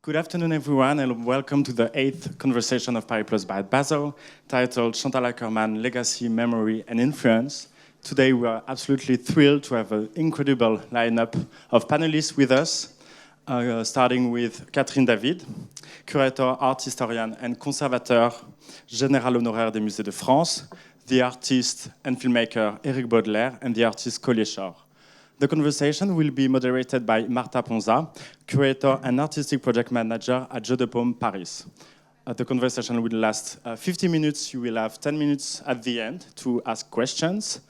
Good afternoon, everyone, and welcome to the 8th Conversation of Paris Plus by Basel, titled Chantal Akerman, Legacy, Memory, and Influence. Today, we are absolutely thrilled to have an incredible lineup of panelists with us, starting with Catherine David, curator, art historian, and conservateur général honoraire des Musées de France, the artist and filmmaker Éric Baudelaire, and the artist Collier Shore. The conversation will be moderated by Marta Ponza, curator and artistic project manager at Jeu de Paume, Paris. The conversation will last 50 minutes. You will have 10 minutes at the end to ask questions.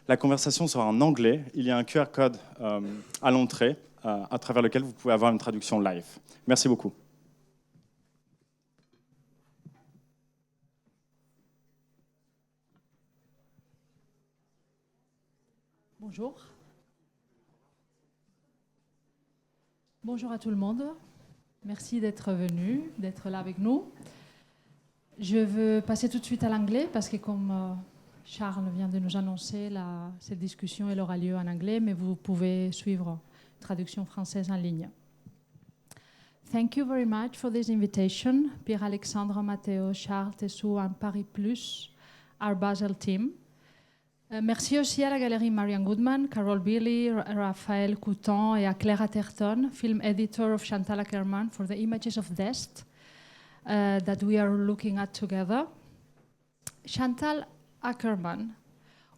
La conversation sera en anglais. Il y a un QR code à l'entrée à travers lequel vous pouvez avoir une traduction live. Merci beaucoup. Bonjour. Bonjour à tout le monde. Merci d'être venu, d'être là avec nous. Je veux passer tout de suite à l'anglais parce que comme Charles vient de nous annoncer, cette discussion elle aura lieu en anglais, mais vous pouvez suivre traduction française en ligne. Thank you very much for this invitation, Pierre-Alexandre, Matteo, Charles, Tessou and Paris Plus, our Basel team. Merci aussi à la galerie Marianne Goodman, Carol Billy, Raphaël Couton et à Claire Atherton, film editor of Chantal Akerman, for the images of Dest that we are looking at together. Chantal Akerman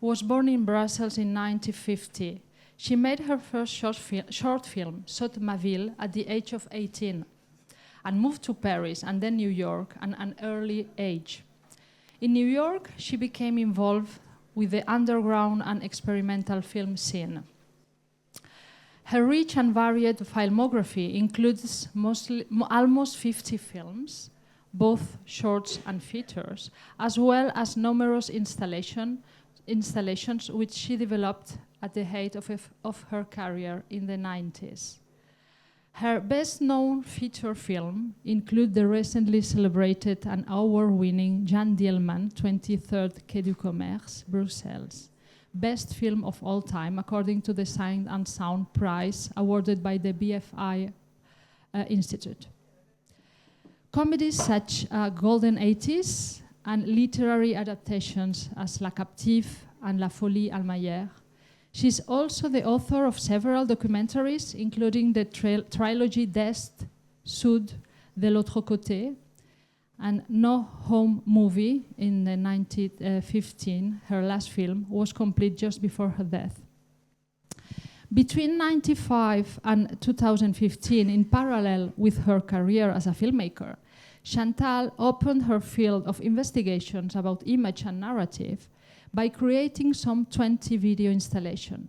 was born in Brussels in 1950. She made her first short film, Saute ma ville, at the age of 18 and moved to Paris and then New York at an early age. In New York, she became involved with the underground and experimental film scene. Her rich and varied filmography includes almost 50 films, both shorts and features, as well as numerous installations which she developed at the height of her career in the 90s. Her best-known feature film include the recently celebrated and award-winning Jeanne Dielman 23rd Quai du Commerce, Bruxelles, best film of all time according to the Sight and Sound Prize awarded by the BFI Institute. Comedies such as Golden 80s and literary adaptations as La Captive and La Folie Almayer. She's also the author of several documentaries, including the trilogy Dest, Sud, De l'autre côté, and No Home Movie in 1915. Her last film was complete just before her death. Between 1995 and 2015, in parallel with her career as a filmmaker, Chantal opened her field of investigations about image and narrative by creating some 20 video installations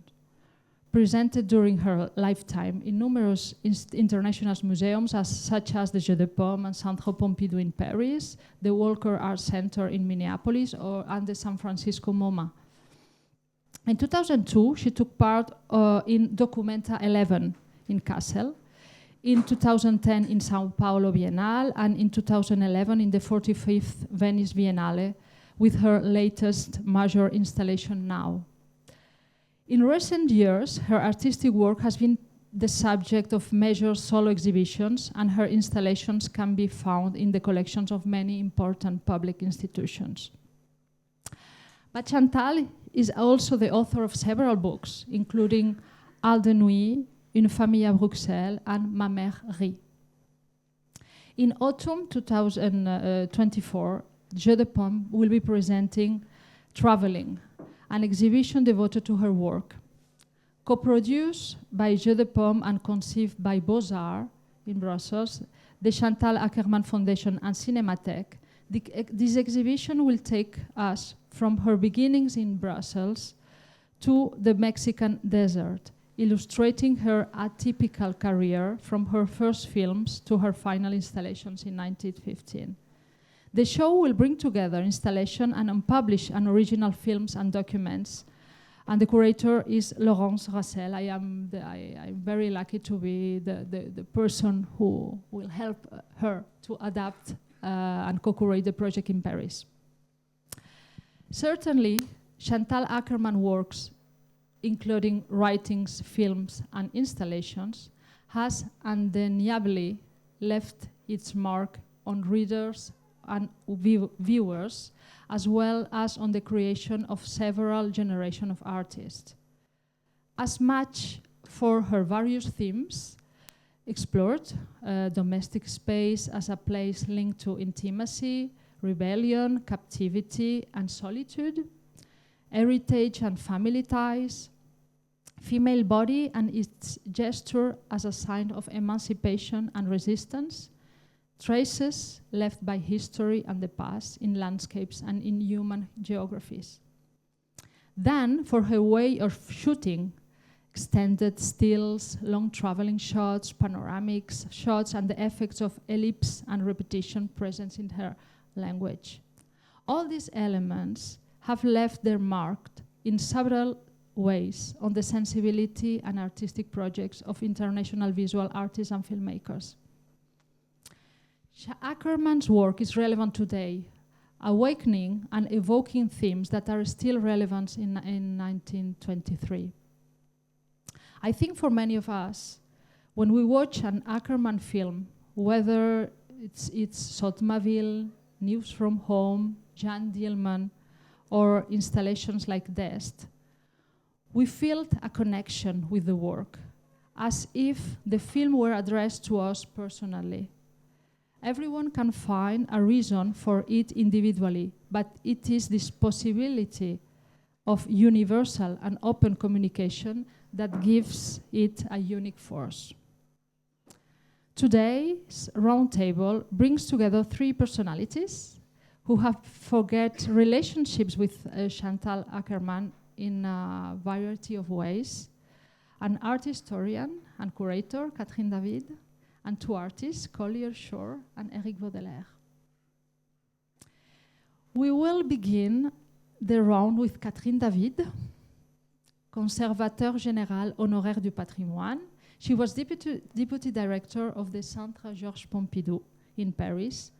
presented during her lifetime in numerous international museums such as the Jeu de Paume and Centre Pompidou in Paris, the Walker Art Center in Minneapolis, and the San Francisco MoMA. In 2002, she took part in Documenta 11 in Kassel, in 2010 in Sao Paulo Biennale, and in 2011 in the 45th Venice Biennale, with her latest major installation Now. In recent years, her artistic work has been the subject of major solo exhibitions, and her installations can be found in the collections of many important public institutions. But Chantal is also the author of several books, including Al de Nuit, Une famille à Bruxelles, and Ma mère rit. In autumn 2024, Jeu de Paume will be presenting Traveling, an exhibition devoted to her work. Co-produced by Jeu de Paume and conceived by Bozar in Brussels, the Chantal Akerman Foundation and CINEMATEK, this exhibition will take us from her beginnings in Brussels to the Mexican desert, illustrating her atypical career from her first films to her final installations in 1915. The show will bring together installation and unpublished and original films and documents. And the curator is Laurence Rassel. I'm very lucky to be the person who will help her to adapt and co-curate the project in Paris. Certainly, Chantal Akerman works, including writings, films, and installations, has undeniably left its mark on readers and viewers, as well as on the creation of several generations of artists. As much for her various themes explored, domestic space as a place linked to intimacy, rebellion, captivity, and solitude, heritage and family ties, female body and its gesture as a sign of emancipation and resistance, traces left by history and the past in landscapes and in human geographies. Then, for her way of shooting, extended stills, long traveling shots, panoramics shots, and the effects of ellipse and repetition present in her language. All these elements have left their mark in several ways on the sensibility and artistic projects of international visual artists and filmmakers. Akerman's work is relevant today, awakening and evoking themes that are still relevant in 1923. I think for many of us, when we watch an Akerman film, whether it's Sottmaville, News from Home, Jeanne Dielman, or installations like Dest, we felt a connection with the work, as if the film were addressed to us personally. Everyone can find a reason for it individually, but it is this possibility of universal and open communication that gives it a unique force. Today's roundtable brings together three personalities who have forged relationships with Chantal Akerman in a variety of ways: an art historian and curator, Catherine David, and two artists, Collier Shore and Eric Baudelaire. We will begin the round with Catherine David, conservateur général honoraire du patrimoine. She was deputy director of the Centre Georges Pompidou in Paris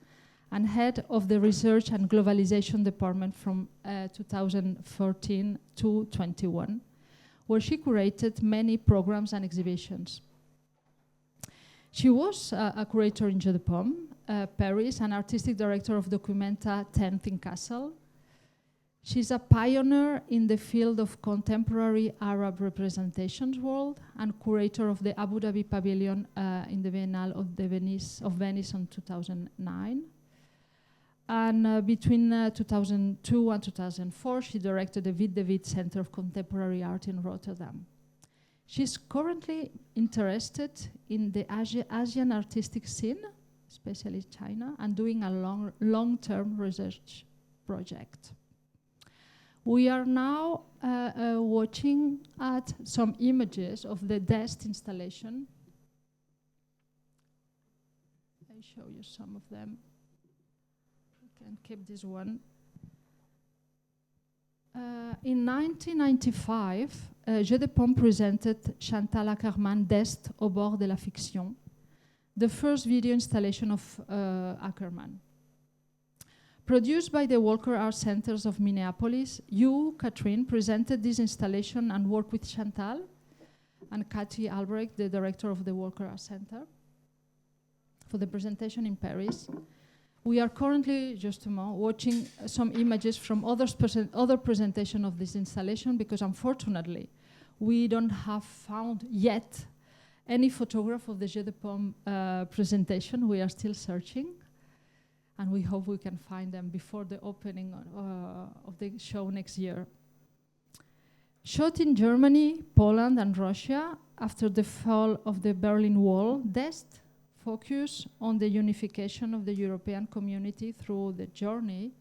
and head of the Research and Globalization Department from 2014 to 21, where she curated many programs and exhibitions. She was a curator in Jeu de Paume, Paris, and artistic director of Documenta 10th in Kassel. She's a pioneer in the field of contemporary Arab representations world and curator of the Abu Dhabi Pavilion in the Biennale of Venice in 2009. And between 2002 and 2004, she directed the Witt de Witt Center of Contemporary Art in Rotterdam. She's currently interested in the Asian artistic scene, especially China, and doing a long-term research project. We are now watching at some images of the Dest installation. I show you some of them. You can keep this one. In 1995, Jeu de Paume presented Chantal Akerman Dest au bord de la fiction, the first video installation of Akerman. Produced by the Walker Art Centers of Minneapolis, you, Catherine, presented this installation and worked with Chantal and Cathy Albrecht, the director of the Walker Art Center, for the presentation in Paris. We are currently, just a moment, watching some images from other presentation of this installation, because unfortunately, we don't have found yet any photograph of the Jeu de Paume presentation. We are still searching, and we hope we can find them before the opening of the show next year. Shot in Germany, Poland, and Russia after the fall of the Berlin Wall, Dest focus on the unification of the European community through the journey,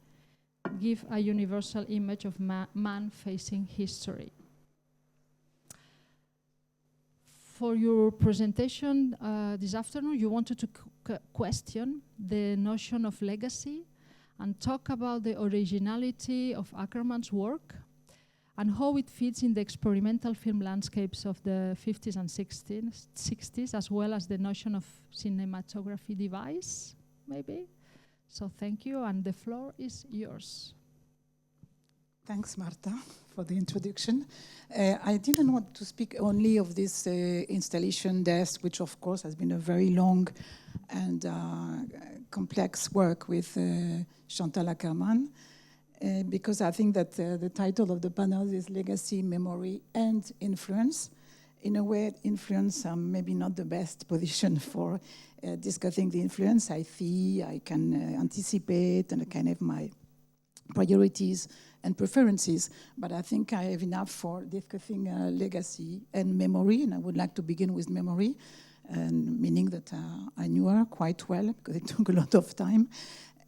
give a universal image of man facing history. For your presentation this afternoon, you wanted to question the notion of legacy and talk about the originality of Akerman's work and how it fits in the experimental film landscapes of the 50s and 60s, as well as the notion of cinematography device, maybe. So thank you, and the floor is yours. Thanks, Marta, for the introduction. I didn't want to speak only of this installation Dest, which of course has been a very long and complex work with Chantal Akerman, because I think that the title of the panel is Legacy, Memory, and Influence. In a way, influence, maybe not the best position for discussing the influence. I see, I can anticipate, and I can have my priorities and preferences, but I think I have enough for discussing legacy and memory, and I would like to begin with memory, and meaning that I knew her quite well, because it took a lot of time,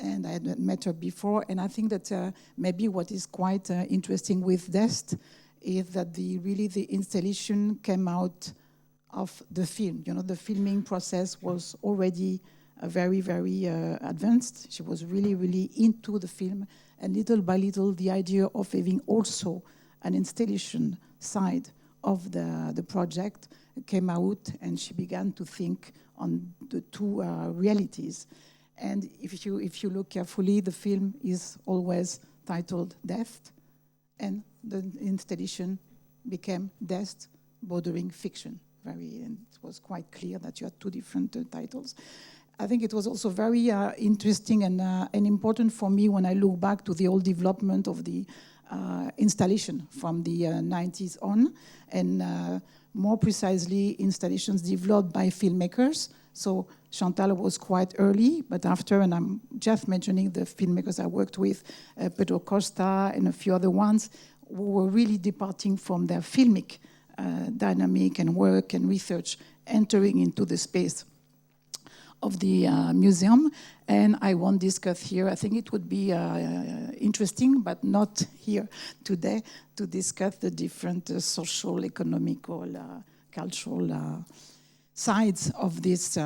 and I had met her before, and I think that maybe what is quite interesting with Dest is that the installation came out of the film. You know, the filming process was already very, very advanced. She was really, really into the film, and little by little, the idea of having also an installation side of the project came out, and she began to think on the two realities. And if you look carefully, the film is always titled Death, and the installation became Dest, bordering fiction. And it was quite clear that you had two different titles. I think it was also very interesting and important for me when I look back to the whole development of the installation from the 90s on, and more precisely installations developed by filmmakers. So Chantal was quite early, but after, and I'm just mentioning the filmmakers I worked with, Pedro Costa and a few other ones, who were really departing from their filmic dynamic and work and research, entering into the space of the museum. And I won't discuss here. I think it would be interesting, but not here today, to discuss the different social, economical, cultural sides of this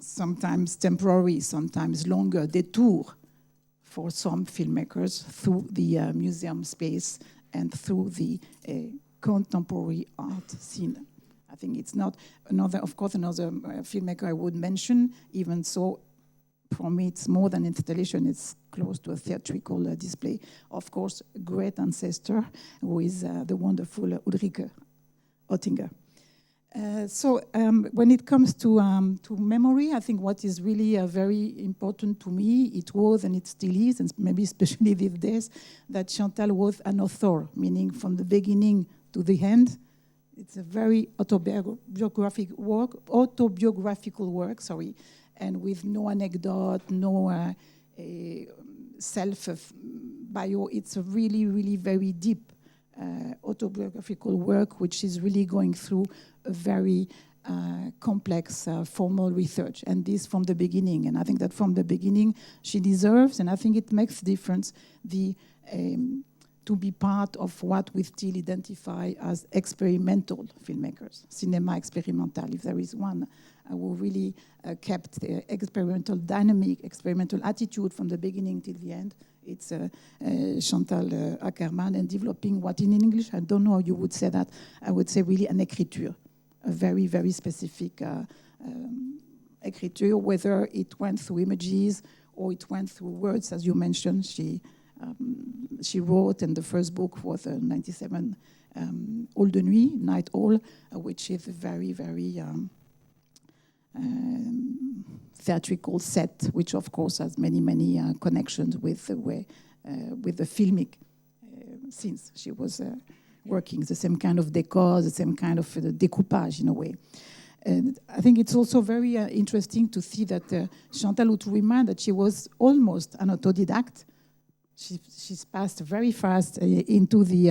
sometimes temporary, sometimes longer detour for some filmmakers through the museum space and through the contemporary art scene. I think it's not another filmmaker I would mention, even so, for me, it's more than installation, it's close to a theatrical display. Of course, a great ancestor, who is the wonderful Ulrike Oettinger. So when it comes to memory, I think what is really very important to me, it was and it still is, and maybe especially these days, that Chantal was an author, meaning from the beginning to the end. It's a very autobiographical work, and with no anecdote, no self-bio. It's a really, really very deep autobiographical work, which is really going through a very complex formal research, and this from the beginning. And I think that from the beginning she deserves, and I think it makes difference, to be part of what we still identify as experimental filmmakers, cinéma expérimental. If there is one who really kept the experimental dynamic, experimental attitude from the beginning till the end, it's Chantal Akerman, and developing what in English, I don't know how you would say that, I would say really an écriture, a very, very specific écriture, whether it went through images or it went through words, as you mentioned. She wrote, and the first book was 97, Hall de Nuit, Night Hall, which is a very, very theatrical set, which of course has many, many connections with the way, with the filmic scenes. She was working the same kind of decor, the same kind of découpage in a way. And I think it's also very interesting to see that Chantal would remind that she was almost an autodidact. She's passed very fast into the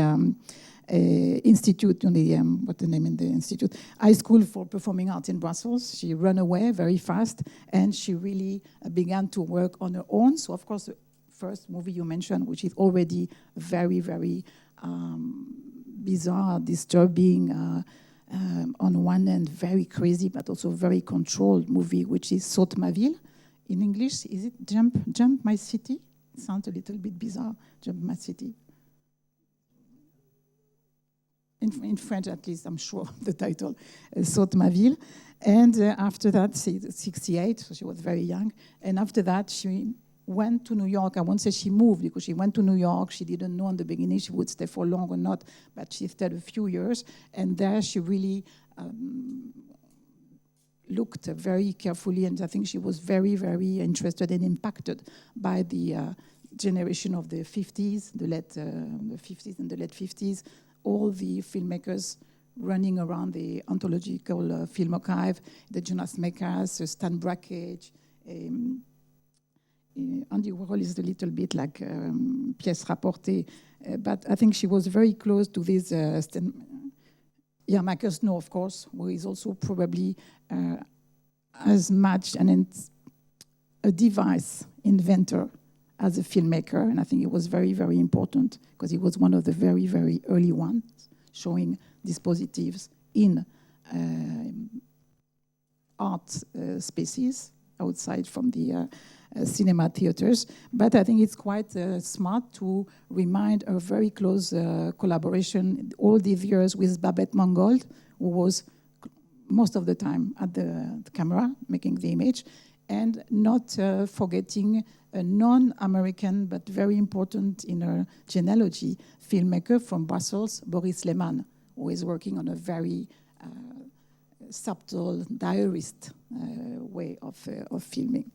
institute, what the name in the institute? High School for Performing Arts in Brussels. She ran away very fast, and she really began to work on her own. So, of course, the first movie you mentioned, which is already very, very bizarre, disturbing, on one end, very crazy, but also very controlled movie, which is Saute ma ville. In English, is it Jump My City? It sounds a little bit bizarre, Jump My City. In French, at least, I'm sure, the title, Saute ma ville. And after that, 68, so she was very young. And after that, she went to New York. I won't say she moved, because she went to New York. She didn't know in the beginning she would stay for long or not, but she stayed a few years. And there she really looked very carefully, and I think she was very, very interested and impacted by the generation of the 50s, the 50s and the late 50s, all the filmmakers running around the ontological film archive, the Jonas Mekas, Stan Brakhage. Andy Warhol is a little bit like pièce rapportée, but I think she was very close to this Jan Makers, no, of course, who is also probably as much a device inventor as a filmmaker, and I think it was very, very important because he was one of the very, very early ones showing dispositives in art spaces outside from the cinema theaters. But I think it's quite smart to remind a very close collaboration all these years with Babette Mangold, who was most of the time at the camera making the image, and not forgetting a non-American but very important in her genealogy filmmaker from Brussels, Boris Lehmann, who is working on a very subtle diarist way of filming.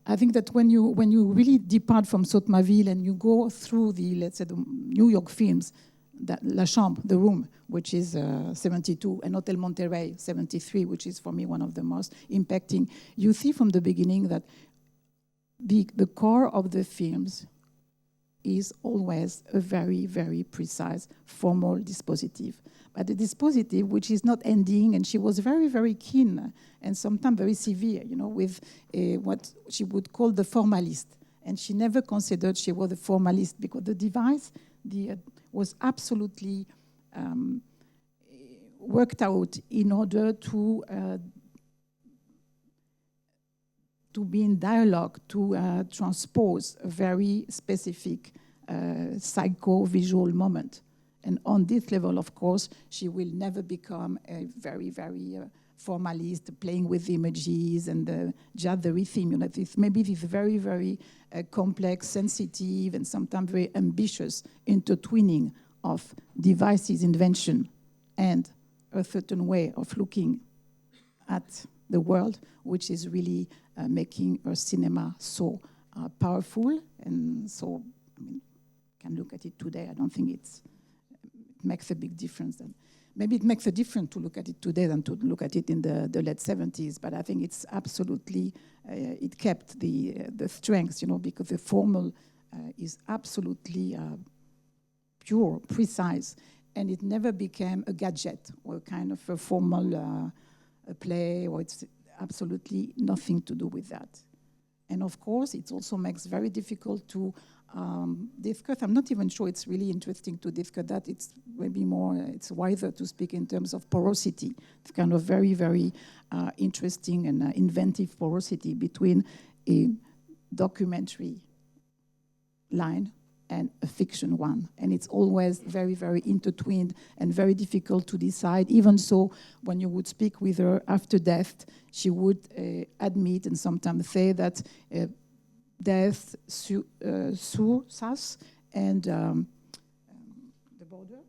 I think that when you really depart from Sainte-Maville and you go through the, let's say, the New York films, La Chambre, The Room, which is 72, and Hotel Monterey, 73, which is for me one of the most impacting, you see from the beginning that the core of the films is always a very, very precise formal dispositive. But the dispositive, which is not ending, and she was very, very keen and sometimes very severe, with what she would call the formalist. And she never considered she was a formalist because the device was absolutely worked out in order to be in dialogue, to transpose a very specific psycho-visual moment. And on this level, of course, she will never become a very, very formalist, playing with images and just the rhythm. Maybe this very, very complex, sensitive, and sometimes very ambitious intertwining of devices, invention, and a certain way of looking at the world, which is really making her cinema so powerful. And so, can look at it today. I don't think it makes a big difference. And maybe it makes a difference to look at it today than to look at it in the late 70s. But I think it's absolutely, it kept the strength, because the formal is absolutely pure, precise, and it never became a gadget or a kind of a formal play, or it's absolutely nothing to do with that. And of course, it also makes very difficult to discuss. I'm not even sure it's really interesting to discuss that. It's maybe more, it's wiser to speak in terms of porosity. It's kind of very, very interesting and inventive porosity between a documentary line and a fiction one. And it's always very, very intertwined and very difficult to decide. Even so, when you would speak with her after death, she would admit and sometimes say that death sur sas and the border,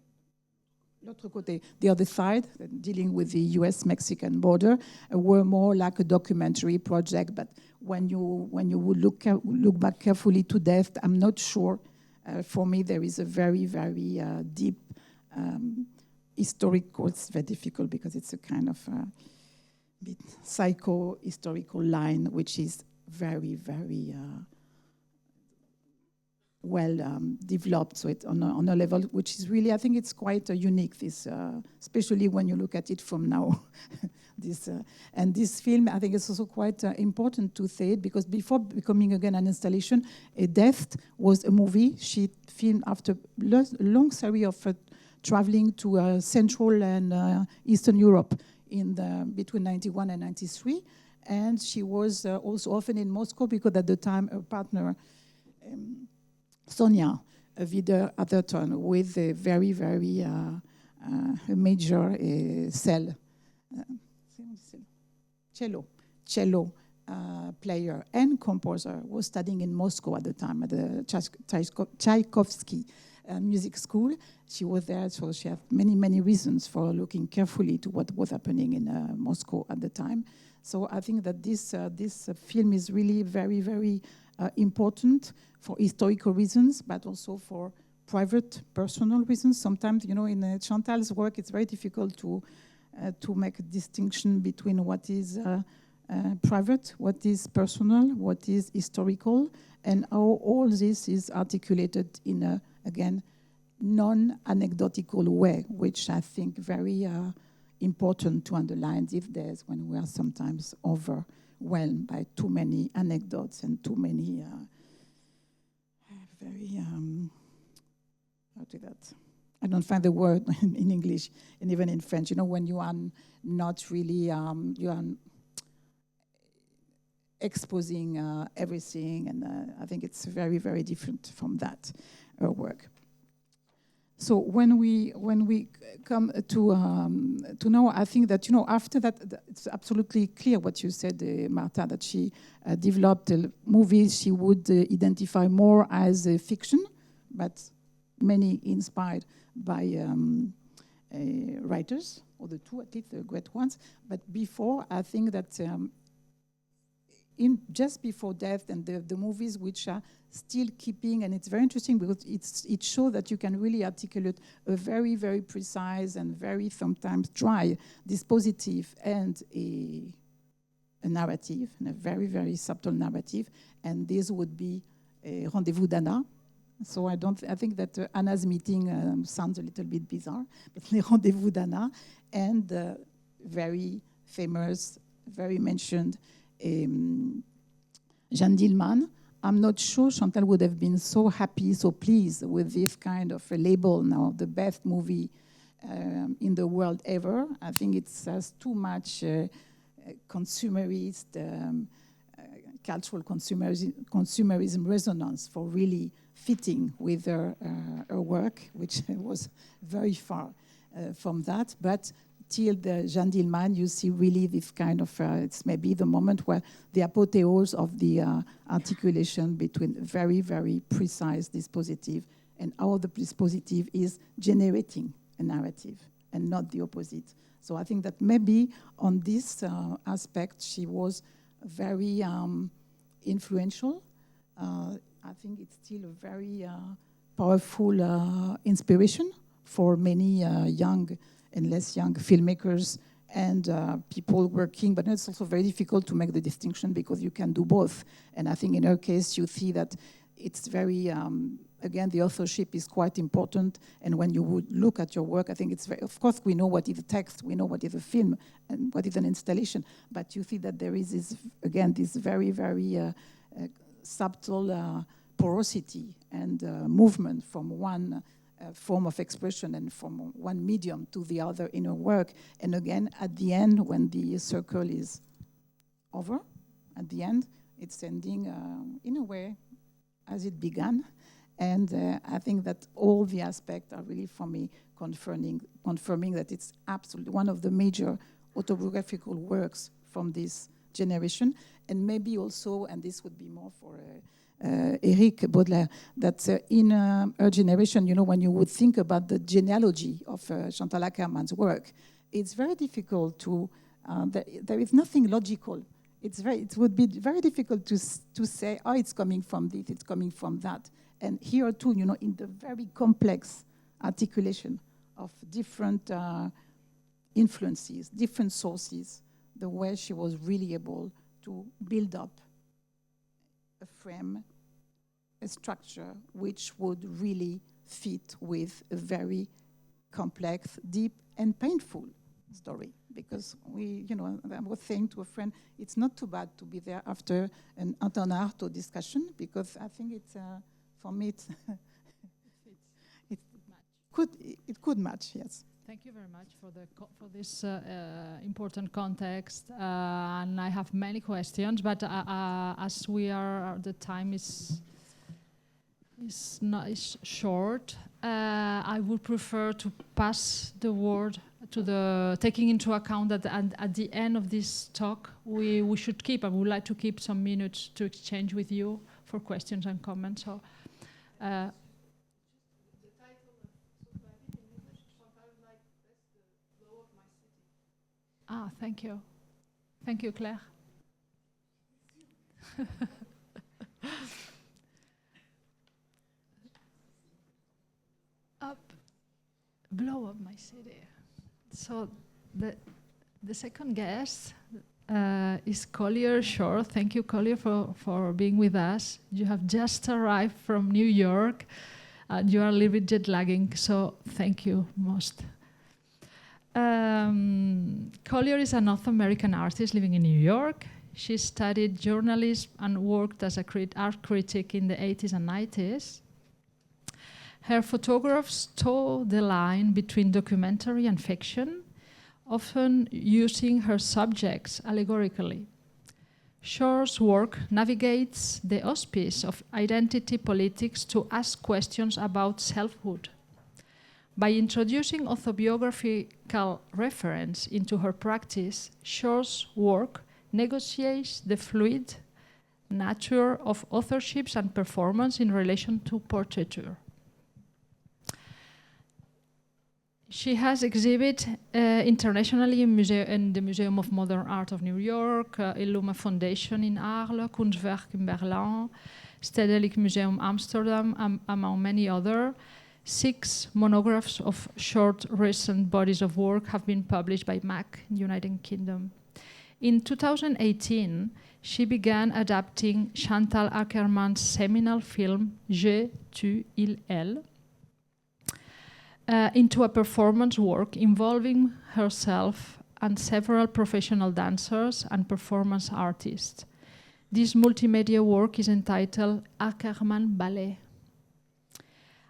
l'autre côté, the other side, dealing with the US-Mexican border, were more like a documentary project. But when you would look back carefully to death, I'm not sure. For me, there is a very, very deep historical. It's very difficult because it's a kind of bit psycho-historical line, which is very, very well developed. So it's on a level which is really, I think it's quite unique. This, especially when you look at it from now. And this film, I think it's also quite important to say it, because before becoming again an installation, Death was a movie she filmed after a long series of traveling to Central and Eastern Europe between 91 and 93. And she was also often in Moscow because at the time her partner, Sonia Wider-Atherton, with a very, very major cell. Cello player and composer, was studying in Moscow at the time at the Tchaikovsky music school. She was there, so she had many reasons for looking carefully to what was happening in Moscow at the time. So I think that this film is really very important for historical reasons, but also for private, personal reasons. Sometimes, in Chantal's work, it's very difficult to make a distinction between what is private, what is personal, what is historical, and how all this is articulated in a, again, non-anecdotal way, which I think very important to underline these days when we are sometimes overwhelmed by too many anecdotes and too many how do that? I don't find the word in English and even in French. When you are not really, you are exposing everything, and I think it's very different from that work. So when we come to now, I think that after that, it's absolutely clear what you said, Marta, that she developed movies she would identify more as fiction, but many inspired by writers, or the two at least, the great ones. But before, I think that just before death, and the movies which are still keeping, and it's very interesting because it shows that you can really articulate a very precise and very sometimes dry dispositive and a narrative, and a very subtle narrative, and this would be a Rendezvous d'Anna. So I think that Anna's meeting sounds a little bit bizarre, but the Rendezvous d'Anna, and very famous, very mentioned Jeanne Dielman. I'm not sure Chantal would have been so happy, so pleased with this kind of a label now, the best movie in the world ever. I think it has too much consumerist, cultural consumerism resonance for really fitting with her work, which was very far from that. But till the Jeanne Dielman, you see really this kind of, it's maybe the moment where the apotheose of the articulation between very precise dispositive and how the dispositive is generating a narrative and not the opposite. So I think that maybe on this aspect, she was very influential. I think it's still a very powerful inspiration for many young and less young filmmakers and people working, but it's also very difficult to make the distinction because you can do both. And I think in her case, you see that it's very, again, the authorship is quite important. And when you would look at your work, I think it's very, of course, we know what is a text, we know what is a film, and what is an installation, but you see that there is this, again, this very subtle porosity and movement from one form of expression and from one medium to the other in her work. And again, at the end, when the circle is over, at the end, it's ending in a way as it began. And I think that all the aspects are really, for me, confirming that it's absolutely one of the major autobiographical works from this generation. And maybe also, and this would be more for Eric Baudelaire, that in her generation, when you would think about the genealogy of Chantal Akerman's work, it's very difficult to, there is nothing logical. It would be very difficult to say, oh, it's coming from this, it's coming from that. And here too, in the very complex articulation of different influences, different sources, the way she was really able to build up a frame, a structure which would really fit with a very complex, deep, and painful story. Because I was saying to a friend, it's not too bad to be there after an Antonarto discussion, because I think it's, for me, it could match, yes. Thank you very much for this important context, and I have many questions. But as the time is short, I would prefer to pass the word to taking into account that at the end of this talk we should keep. I would like to keep some minutes to exchange with you for questions and comments. So. thank you. Thank you, Claire. Blow up my city. So the second guest is Collier Shore. Thank you, Collier, for being with us. You have just arrived from New York. You are a little bit jet lagging, so thank you most. Collier is a North American artist living in New York. She studied journalism and worked as a art critic in the 80s and 90s. Her photographs toe the line between documentary and fiction, often using her subjects allegorically. Shore's work navigates the auspice of identity politics to ask questions about selfhood. By introducing autobiographical reference into her practice, Shore's work negotiates the fluid nature of authorships and performance in relation to portraiture. She has exhibited internationally in the Museum of Modern Art of New York, Illuma Foundation in Arles, Kunstwerk in Berlin, Stedelijk Museum Amsterdam, among many others. 6 monographs of short recent bodies of work have been published by MAC in the United Kingdom. In 2018, she began adapting Chantal Akerman's seminal film Je, tu, il, elle, into a performance work involving herself and several professional dancers and performance artists. This multimedia work is entitled Akerman Ballet.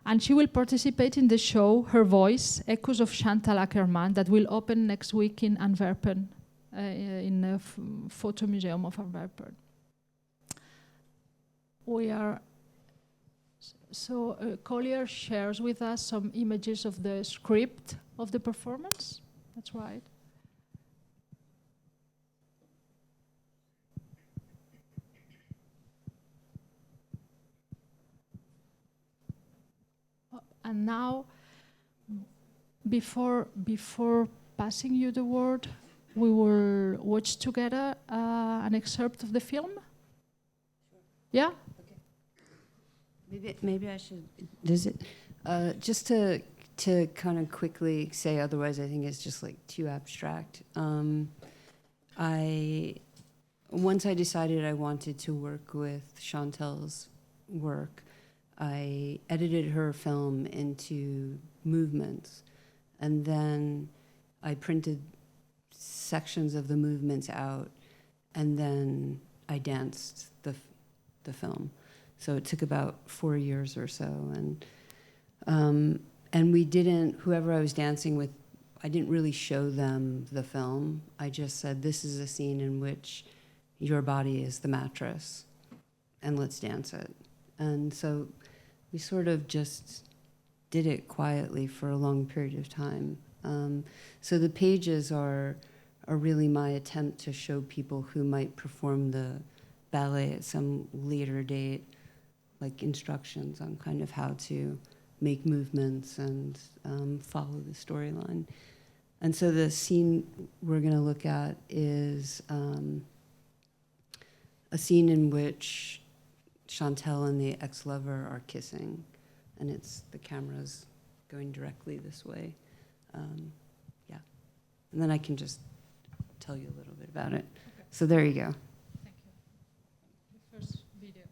And she will participate in the show Her Voice, Echoes of Chantal Akerman, that will open next week in Antwerpen, in the Photo Museum of Antwerpen. Collier shares with us some images of the script of the performance. That's right. And now, before passing you the word, we will watch together an excerpt of the film. Yeah? Maybe I should. Does it? Just to kind of quickly say, otherwise I think it's just like too abstract. Once I decided I wanted to work with Chantal's work, I edited her film into movements, and then I printed sections of the movements out, and then I danced the film. So it took about 4 years or so, and we didn't. Whoever I was dancing with, I didn't really show them the film. I just said, "This is a scene in which your body is the mattress, and let's dance it." And so we sort of just did it quietly for a long period of time. So the pages are really my attempt to show people who might perform the ballet at some later date, like instructions on kind of how to make movements and follow the storyline. And so the scene we're going to look at is a scene in which Chantal and the ex-lover are kissing, and the camera's going directly this way. Yeah. And then I can just tell you a little bit about it. Okay. So there you go. Thank you. The first video.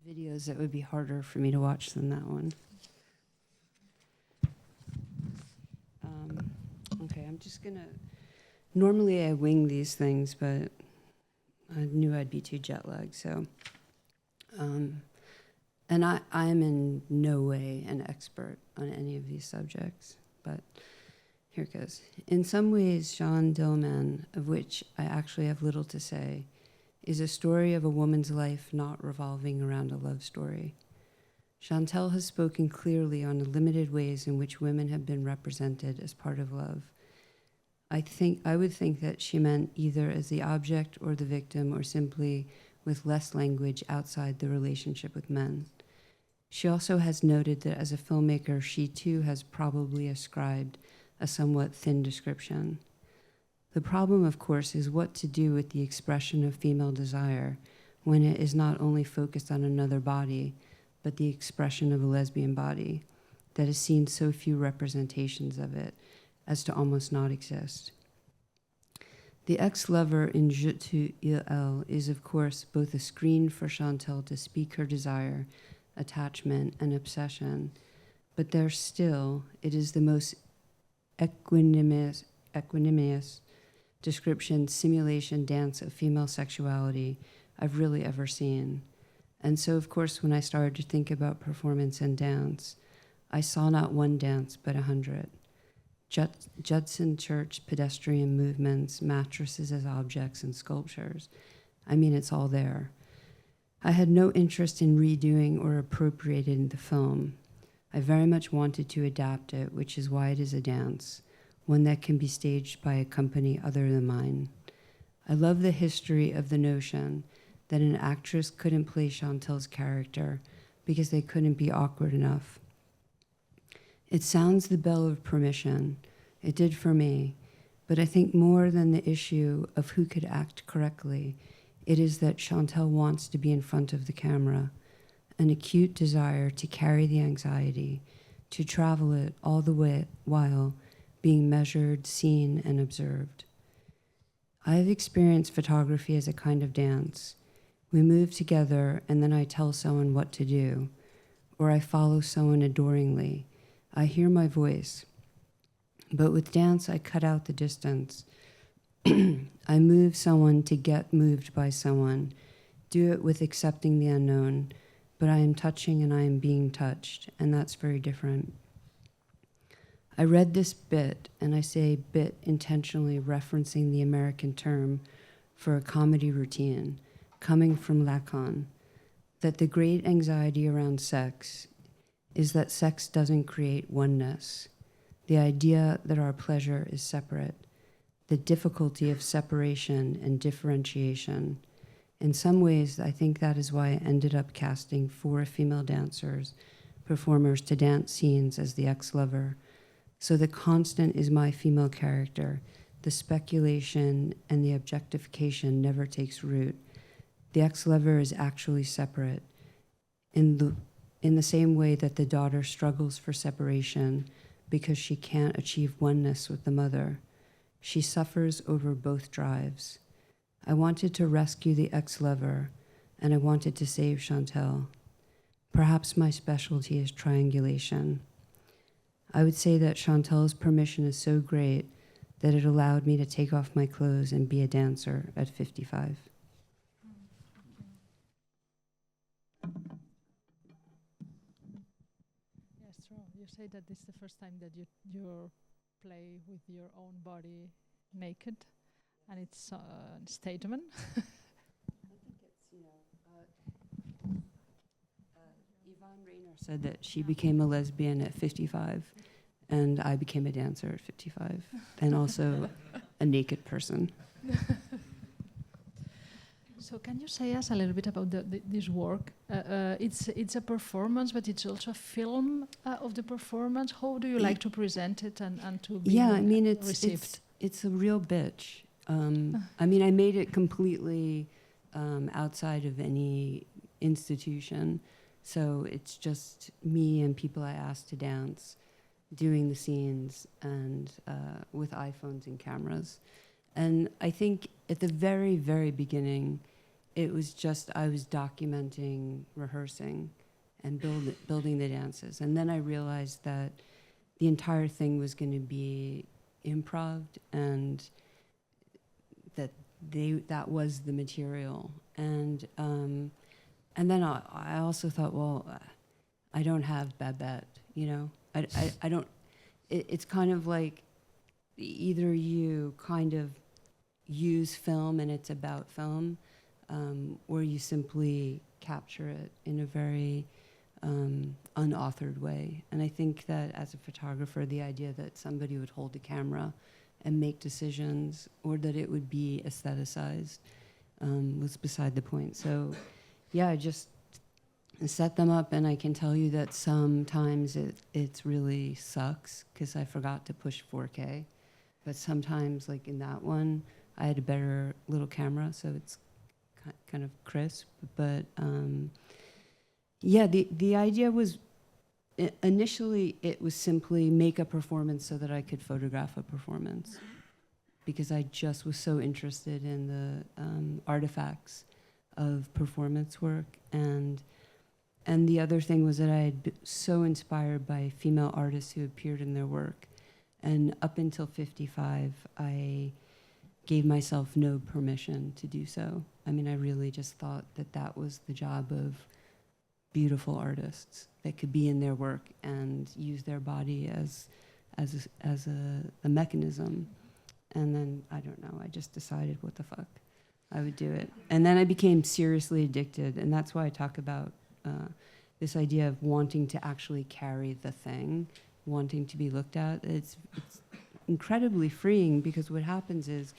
Videos that would be harder for me to watch than that one. Okay, I'm just gonna. Normally I wing these things, but I knew I'd be too jet lagged, so. And I am in no way an expert on any of these subjects, but here it goes. In some ways, Jeanne Dielman, of which I actually have little to say, is a story of a woman's life not revolving around a love story. Chantal has spoken clearly on the limited ways in which women have been represented as part of love. I would think that she meant either as the object or the victim, or simply with less language outside the relationship with men. She also has noted that as a filmmaker, she too has probably ascribed a somewhat thin description. The problem, of course, is what to do with the expression of female desire when it is not only focused on another body, but the expression of a lesbian body that has seen so few representations of it as to almost not exist. The ex-lover in Jeu de Paume is, of course, both a screen for Chantal to speak her desire, attachment, and obsession, but there still, it is the most equanimous description, simulation, dance of female sexuality I've really ever seen. And so, of course, when I started to think about performance and dance, I saw not one dance, but 100. Judson Church pedestrian movements, mattresses as objects, and sculptures. I mean, it's all there. I had no interest in redoing or appropriating the film. I very much wanted to adapt it, which is why it is a dance, one that can be staged by a company other than mine. I love the history of the notion that an actress couldn't play Chantal's character because they couldn't be awkward enough. It sounds the bell of permission. It did for me. But I think more than the issue of who could act correctly, it is that Chantal wants to be in front of the camera, an acute desire to carry the anxiety, to travel it all the way while being measured, seen, and observed. I have experienced photography as a kind of dance. We move together, and then I tell someone what to do, or I follow someone adoringly. I hear my voice. But with dance, I cut out the distance. I move someone to get moved by someone, do it with accepting the unknown, but I am touching and I am being touched, and that's very different. I read this bit, and I say bit intentionally referencing the American term for a comedy routine, coming from Lacan, that the great anxiety around sex is that sex doesn't create oneness, the idea that our pleasure is separate, the difficulty of separation and differentiation. In some ways, I think that is why I ended up casting 4 female performers to dance scenes as the ex-lover. So the constant is my female character. The speculation and the objectification never takes root. The ex-lover is actually separate in the same way that the daughter struggles for separation because she can't achieve oneness with the mother. She suffers over both drives. I wanted to rescue the ex-lover, and I wanted to save Chantal. Perhaps my specialty is triangulation. I would say that Chantal's permission is so great that it allowed me to take off my clothes and be a dancer at 55. Yes, true. You say that this is the first time that you play with your own body naked, and it's a statement. I think it's, Yvonne Rainer said that she became a lesbian at 55, and I became a dancer at 55, and also a naked person. So can you say us a little bit about this work? It's a performance, but it's also a film of the performance. How do you like to present it and to be received? It's a real bitch. I mean, I made it completely outside of any institution. So it's just me and people I asked to dance, doing the scenes, and with iPhones and cameras. And I think at the very, very beginning, it was just, I was documenting, rehearsing, and building the dances. And then I realized that the entire thing was going to be improv, and that was the material. And then I also thought, well, I don't have Babette, you know? I don't, it's kind of like either you kind of use film and it's about film, or you simply capture it in a very unauthored way. And I think that as a photographer, the idea that somebody would hold a camera and make decisions, or that it would be aestheticized, was beside the point. So yeah, I just set them up, and I can tell you that sometimes it really sucks because I forgot to push 4K. But sometimes, like in that one, I had a better little camera, so it's kind of crisp. But yeah, the idea was, initially it was simply make a performance so that I could photograph a performance, because I just was so interested in the artifacts of performance work. And the other thing was that I had been so inspired by female artists who appeared in their work. And up until 55, I gave myself no permission to do so. I mean, I really just thought that that was the job of beautiful artists, that could be in their work and use their body as a mechanism. And then, I don't know, I just decided, what the fuck, I would do it. And then I became seriously addicted, and that's why I talk about this idea of wanting to actually carry the thing, wanting to be looked at. It's incredibly freeing, because what happens is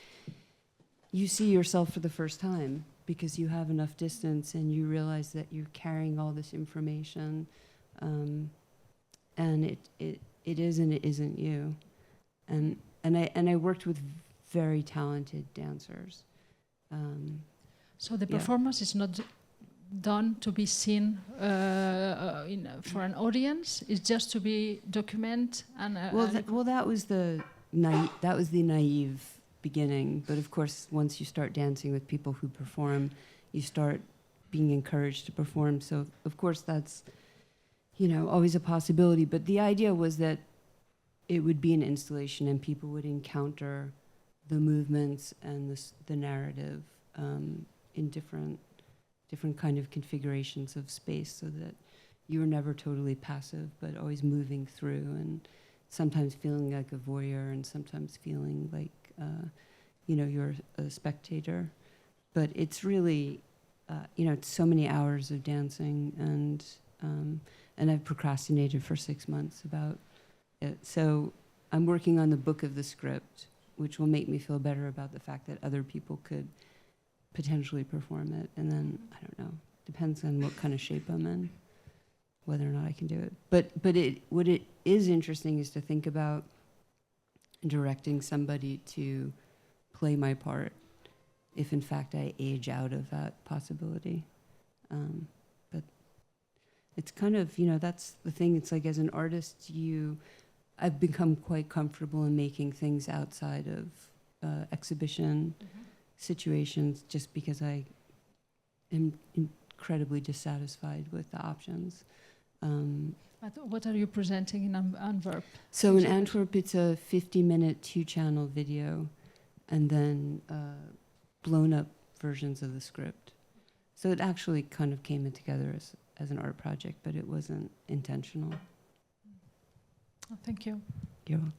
you see yourself for the first time, because you have enough distance and you realize that you're carrying all this information, and it is and it isn't you. And I worked with very talented dancers. So the performance is not done to be seen for an audience. It's just to be document and. That was the naive beginning. But of course, once you start dancing with people who perform, you start being encouraged to perform. So of course, that's always a possibility. But the idea was that it would be an installation, and people would encounter the movements and the narrative in different kind of configurations of space, so that you were never totally passive, but always moving through, and sometimes feeling like a voyeur, and sometimes feeling like you're a spectator. But it's really it's so many hours of dancing, and I've procrastinated for 6 months about it. So I'm working on the book of the script, which will make me feel better about the fact that other people could potentially perform it. And then, I don't know, depends on what kind of shape I'm in, whether or not I can do it. But what it is interesting is to think about directing somebody to play my part, if in fact I age out of that possibility. But it's kind of, that's the thing. It's like, as an artist, I've become quite comfortable in making things outside of exhibition situations, just because I am incredibly dissatisfied with the options. But what are you presenting in Antwerp? So in Antwerp, it's a 50-minute 2-channel video, and then blown up versions of the script. So it actually kind of came in together as an art project, but it wasn't intentional. Oh, thank you. You're welcome.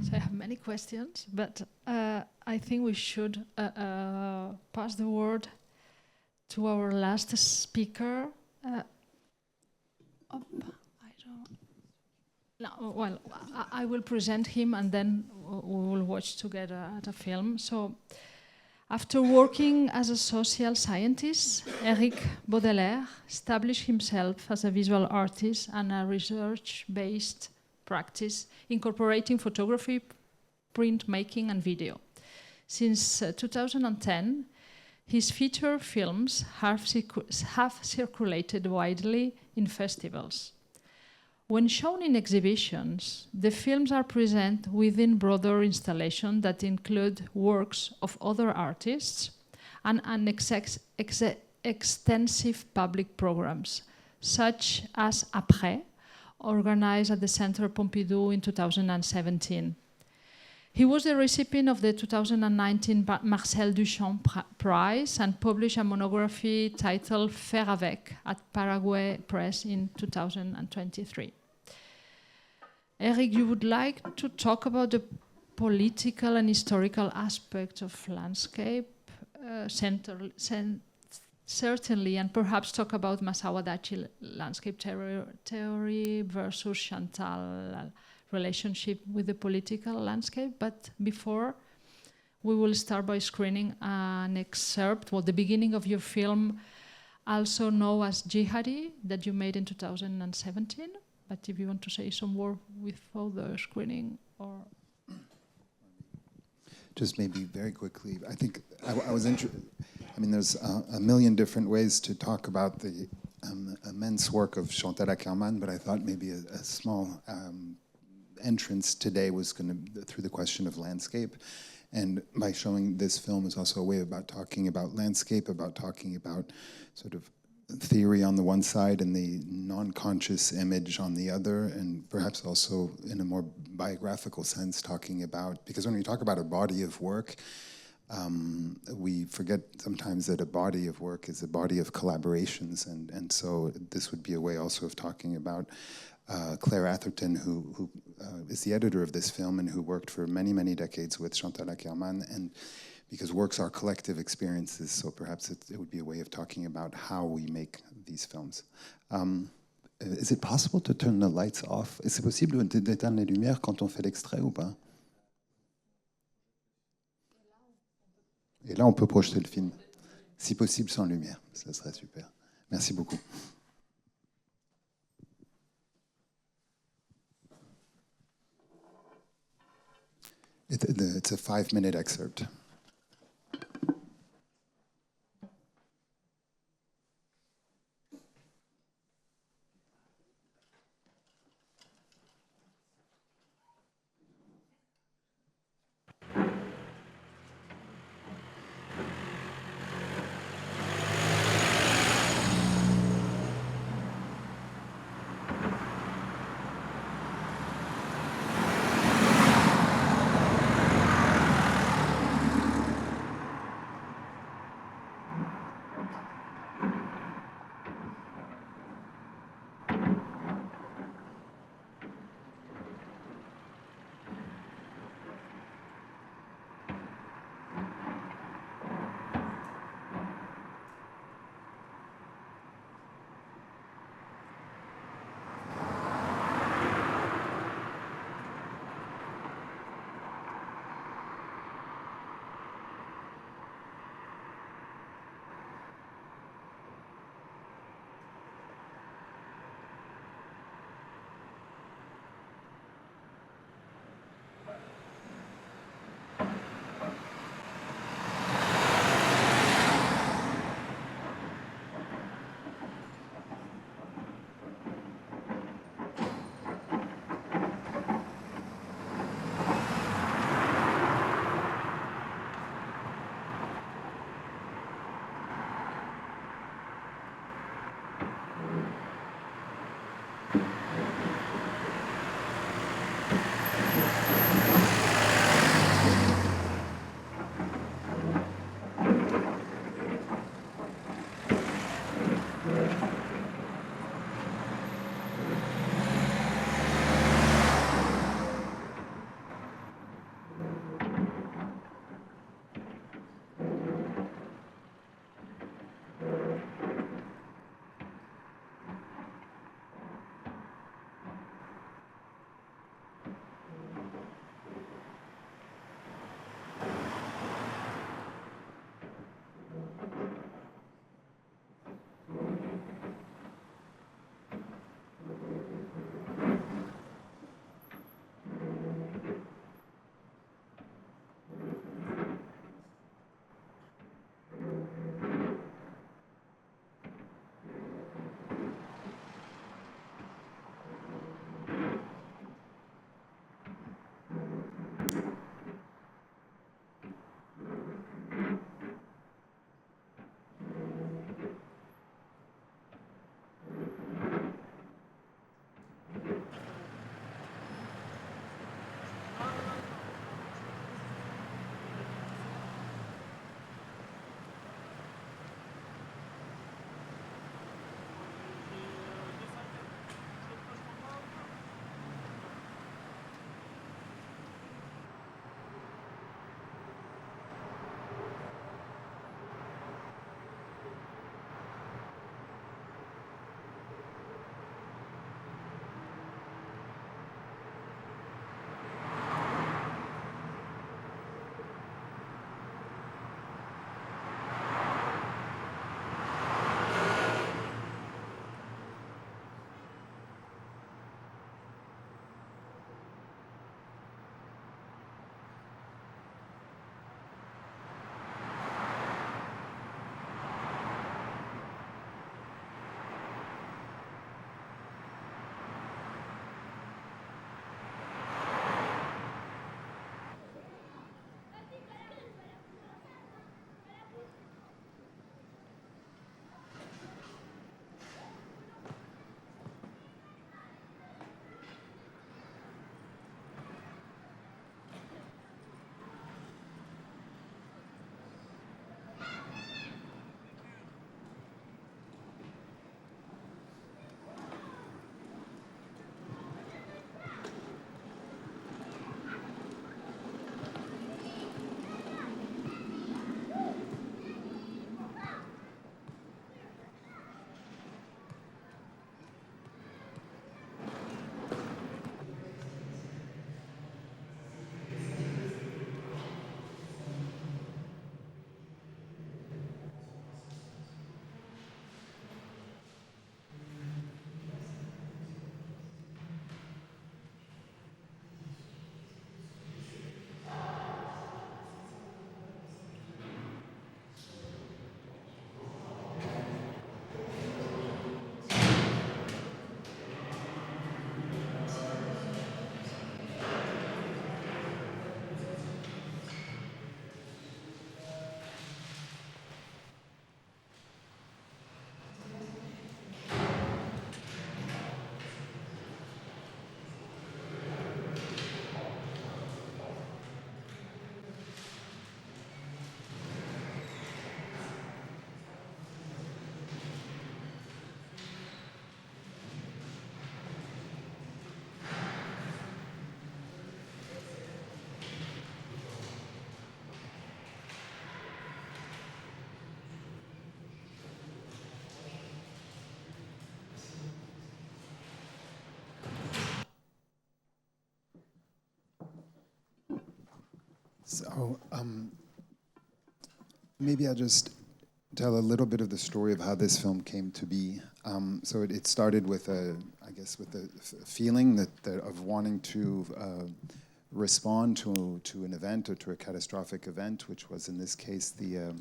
So I have many questions, but I think we should pass the word to our last speaker. I will present him, and then we will watch together the film. So, after working as a social scientist, Eric Baudelaire established himself as a visual artist and a research-based practice incorporating photography, printmaking, and video. Since 2010, his feature films have circulated widely in festivals. When shown in exhibitions, the films are present within broader installations that include works of other artists and extensive public programs, such as Après, organized at the Centre Pompidou in 2017. He was the recipient of the 2019 Marcel Duchamp Prize and published a monography titled Faire avec at Paraguay Press in 2023. Eric, you would like to talk about the political and historical aspects of landscape, certainly, and perhaps talk about Masao Adachi landscape theory versus Chantal relationship with the political landscape. But before, we will start by screening an excerpt, the beginning of your film, also known as Jihadi, that you made in 2017. But if you want to say some word before the screening, or just maybe very quickly, I think I was interested. I mean, there's a million different ways to talk about the immense work of Chantal Akerman, but I thought maybe a small entrance today was going to through the question of landscape, and by showing this film is also a way about talking about landscape, about talking about sort of theory on the one side and the non-conscious image on the other, and perhaps also in a more biographical sense talking about, because when we talk about a body of work, we forget sometimes that a body of work is a body of collaborations, and so this would be a way also of talking about Claire Atherton, who is the editor of this film and who worked for many, many decades with Chantal Akerman, and because works are collective experiences, so perhaps it would be a way of talking about how we make these films. Is it possible to turn the lights off? Est-ce possible d'éteindre les lumières quand on fait l'extrait ou pas? Et là, on peut projeter le film. Si possible, sans lumière. Ça serait super. Merci beaucoup. It's a 5-minute excerpt. So maybe I'll just tell a little bit of the story of how this film came to be. So it started with a feeling that of wanting to respond to an event or to a catastrophic event, which was in this case the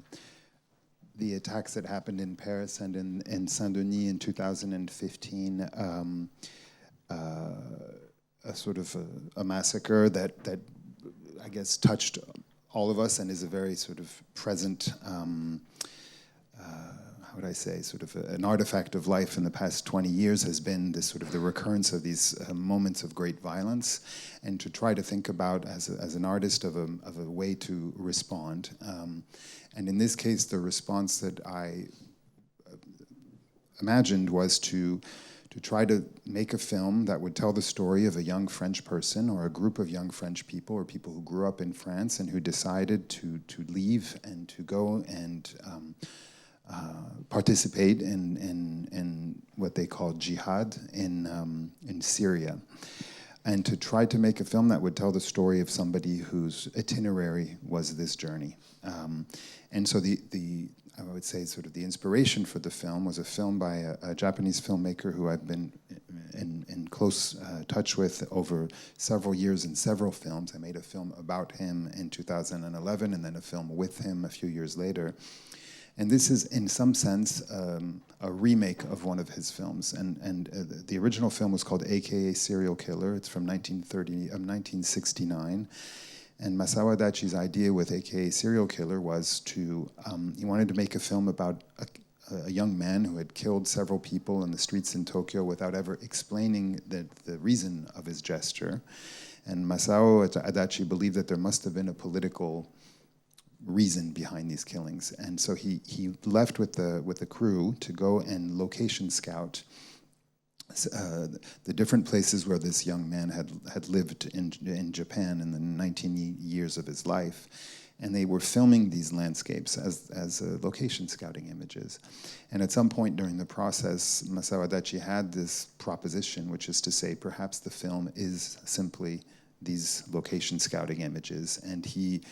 attacks that happened in Paris and in Saint-Denis in 2015. A sort of a massacre that I guess touched all of us and is a very sort of present, how would I say, sort of an artifact of life in the past 20 years has been this sort of the recurrence of these moments of great violence, and to try to think about as an artist of a way to respond. And in this case, the response that I imagined was to try to make a film that would tell the story of a young French person or a group of young French people or people who grew up in France and who decided to leave and to go and participate in what they call jihad in Syria, and to try to make a film that would tell the story of somebody whose itinerary was this journey. And so I would say sort of the inspiration for the film was a film by a Japanese filmmaker who I've been in close touch with over several years in several films. I made a film about him in 2011 and then a film with him a few years later. And this is, in some sense, a remake of one of his films. And the original film was called AKA Serial Killer. It's from 1969. And Masao Adachi's idea with AKA Serial Killer was he wanted to make a film about a young man who had killed several people in the streets in Tokyo without ever explaining the reason of his gesture. And Masao Adachi believed that there must have been a political reason behind these killings. And so he left with the crew to go and location scout the different places where this young man had lived in Japan in the 19 years of his life. And they were filming these landscapes as location scouting images. And at some point during the process, Masao Adachi had this proposition, which is to say, perhaps the film is simply these location scouting images. And he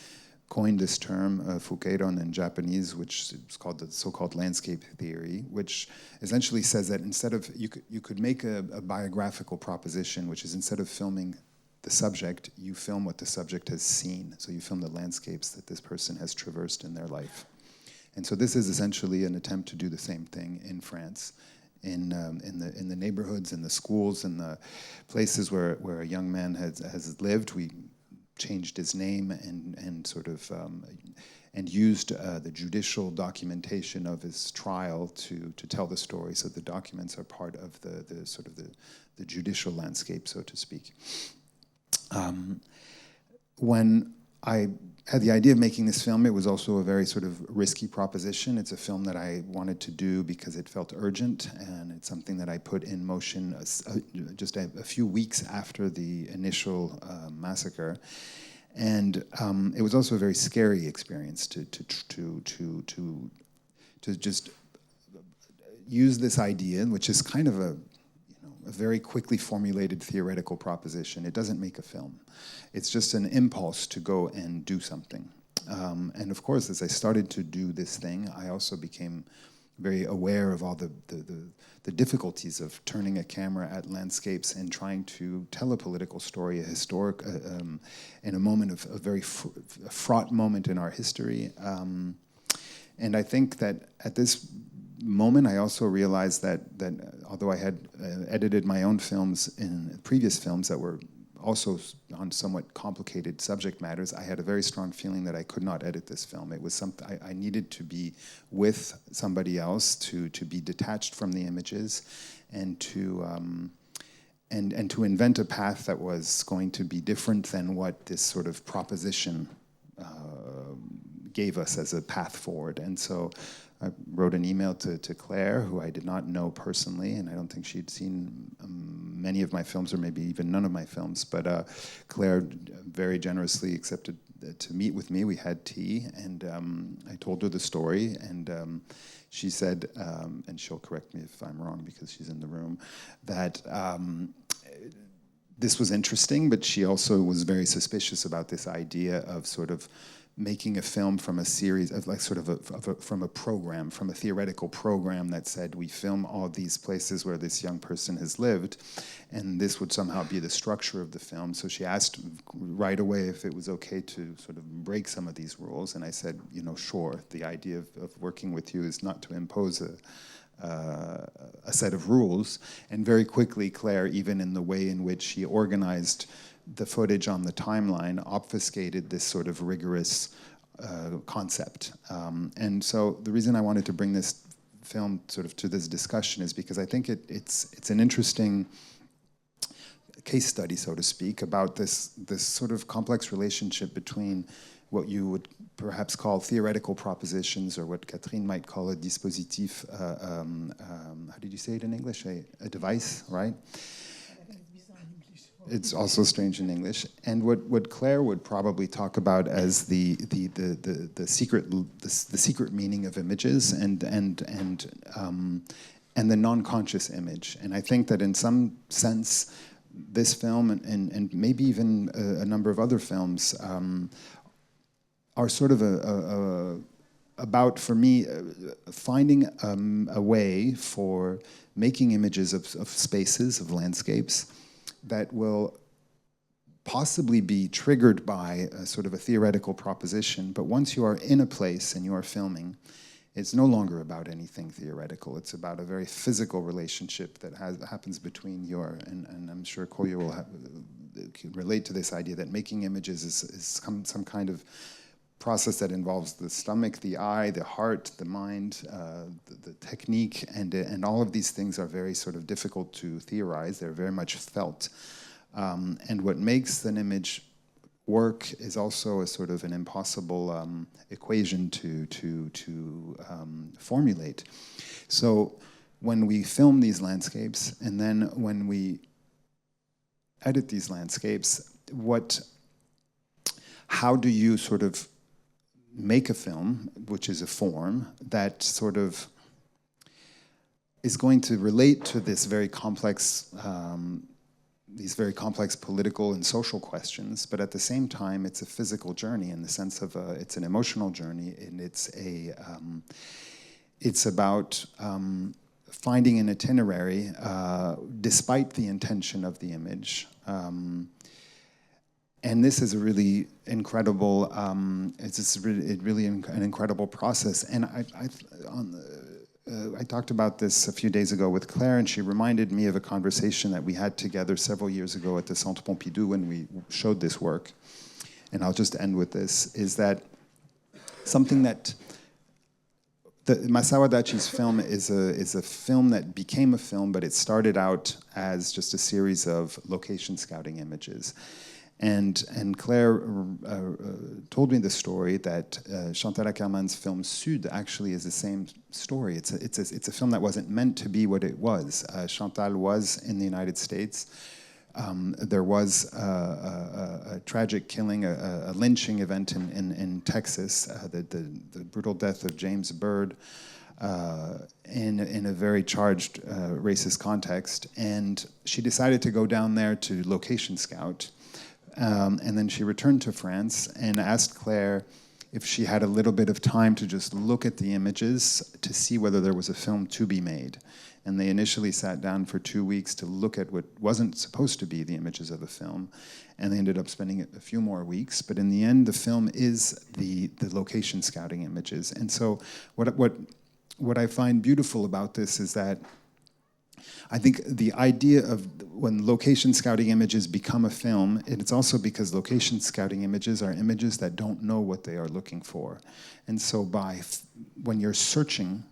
coined this term, fukeiron in Japanese, which is called the so-called landscape theory, which essentially says that instead of, you could make a biographical proposition, which is instead of filming the subject, you film what the subject has seen. So you film the landscapes that this person has traversed in their life. And so this is essentially an attempt to do the same thing in France, in the neighborhoods, in the schools, in the places where a young man has lived. We changed his name and sort of and used the judicial documentation of his trial to tell the story. So the documents are part of the sort of the judicial landscape, so to speak. When I had the idea of making this film, it was also a very sort of risky proposition. It's a film that I wanted to do because it felt urgent, and it's something that I put in motion just a few weeks after the initial massacre. And it was also a very scary experience to just use this idea, which is kind of a very quickly formulated theoretical proposition. It doesn't make a film. It's just an impulse to go and do something. And of course, as I started to do this thing, I also became very aware of all the difficulties of turning a camera at landscapes and trying to tell a political story, a historic, in a moment of a very fraught moment in our history. And I think that at this moment, I also realized that although I had edited my own films in previous films that were also on somewhat complicated subject matters, I had a very strong feeling that I could not edit this film. It was something I needed to be with somebody else, to be detached from the images, and to invent a path that was going to be different than what this sort of proposition gave us as a path forward. And so I wrote an email to Claire, who I did not know personally, and I don't think she'd seen many of my films, or maybe even none of my films, but Claire very generously accepted to meet with me. We had tea, and I told her the story, and she said, and she'll correct me if I'm wrong because she's in the room, that this was interesting, but she also was very suspicious about this idea of sort of making a film from a series of like sort of from a program, from a theoretical program that said we film all these places where this young person has lived, and this would somehow be the structure of the film. So she asked right away if it was okay to sort of break some of these rules, and I said, you know, sure. The idea of working with you is not to impose a set of rules. And very quickly, Claire, even in the way in which she organized the footage on the timeline, obfuscated this sort of rigorous concept. And so the reason I wanted to bring this film sort of to this discussion is because I think it's an interesting case study, so to speak, about this sort of complex relationship between what you would perhaps call theoretical propositions, or what Catherine might call a dispositif, how did you say it in English? A device, right? It's also strange in English. And what Claire would probably talk about as the secret meaning of images and the non-conscious image. And I think that in some sense, this film and maybe even a number of other films are sort of about, for me, finding a way for making images of spaces, of landscapes, that will possibly be triggered by a sort of a theoretical proposition, but once you are in a place and you are filming, it's no longer about anything theoretical. It's about a very physical relationship that happens between and I'm sure Koya will relate to this idea that making images is some kind of process that involves the stomach, the eye, the heart, the mind, the technique, and all of these things are very sort of difficult to theorize. They're very much felt. And what makes an image work is also a sort of an impossible equation to formulate. So when we film these landscapes, and then when we edit these landscapes, how do you sort of make a film, which is a form, that sort of is going to relate to this very complex, these very complex political and social questions, but at the same time, it's a physical journey in the sense of it's an emotional journey, and it's about finding an itinerary despite the intention of the image. And this is a really incredible, it's really an incredible process. And I talked about this a few days ago with Claire, and she reminded me of a conversation that we had together several years ago at the Centre Pompidou when we showed this work. And I'll just end with this, is that something that Masao Adachi's film is a film that became a film, but it started out as just a series of location scouting images. And Claire told me the story that Chantal Akerman's film Sud actually is the same story. It's a film that wasn't meant to be what it was. Chantal was in the United States. There was a tragic killing, a lynching event in Texas, the brutal death of James Byrd in a very charged racist context. And she decided to go down there to location scout. And then she returned to France and asked Claire if she had a little bit of time to just look at the images to see whether there was a film to be made. And they initially sat down for 2 weeks to look at what wasn't supposed to be the images of a film. And they ended up spending a few more weeks. But in the end, the film is the location scouting images. And so what I find beautiful about this is that I think the idea of when location scouting images become a film, it's also because location scouting images are images that don't know what they are looking for. And so when you're searching,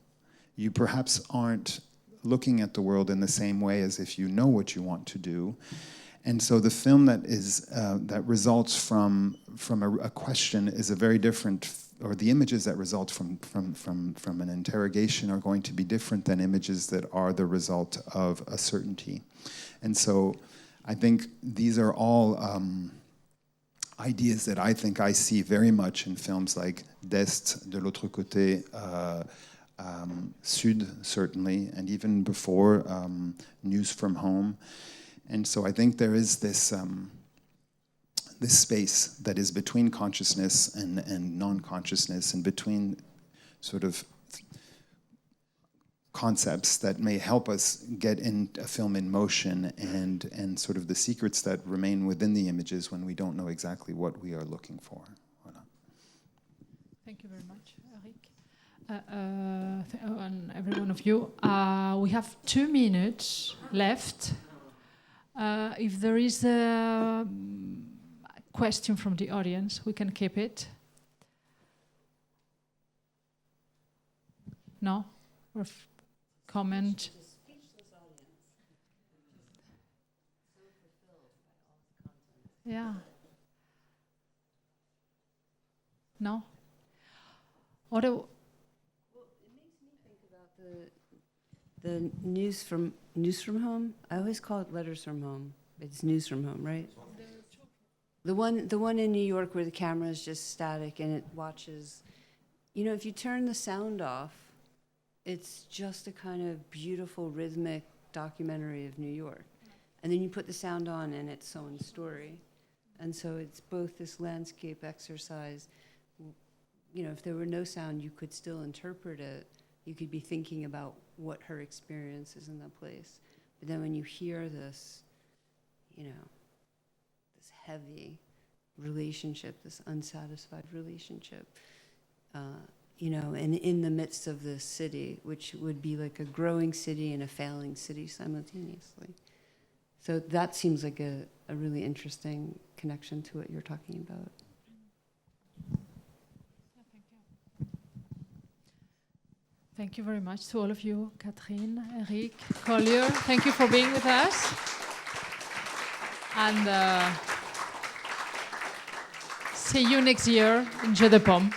you perhaps aren't looking at the world in the same way as if you know what you want to do. And so the film that results from a question is a very different, or the images that result from an interrogation are going to be different than images that are the result of a certainty. And so I think these are all ideas that I see very much in films like D'Est, De l'autre côté, Sud, certainly, and even before, News from Home. And so I think there is this this space that is between consciousness and non-consciousness, and between sort of concepts that may help us get in a film in motion, and sort of the secrets that remain within the images when we don't know exactly what we are looking for. Voilà. Thank you very much, Eric. And every one of you. We have 2 minutes left. If there is a question from the audience, we can keep it. No? Or comment? Yeah. No? What do? Well, it makes me think about the news from home. I always call it letters from home. It's news from home, right? The one in New York where the camera is just static and it watches. You know, if you turn the sound off, it's just a kind of beautiful rhythmic documentary of New York. And then you put the sound on and it's someone's story. And so it's both this landscape exercise. You know, if there were no sound, you could still interpret it. You could be thinking about what her experience is in that place. But then when you hear this, you know, this heavy relationship, this unsatisfied relationship, you know, and in the midst of this city, which would be like a growing city and a failing city simultaneously. So that seems like a really interesting connection to what you're talking about. Thank you very much to all of you, Catherine, Eric, Collier. Thank you for being with us. And see you next year in Jeu de Paume.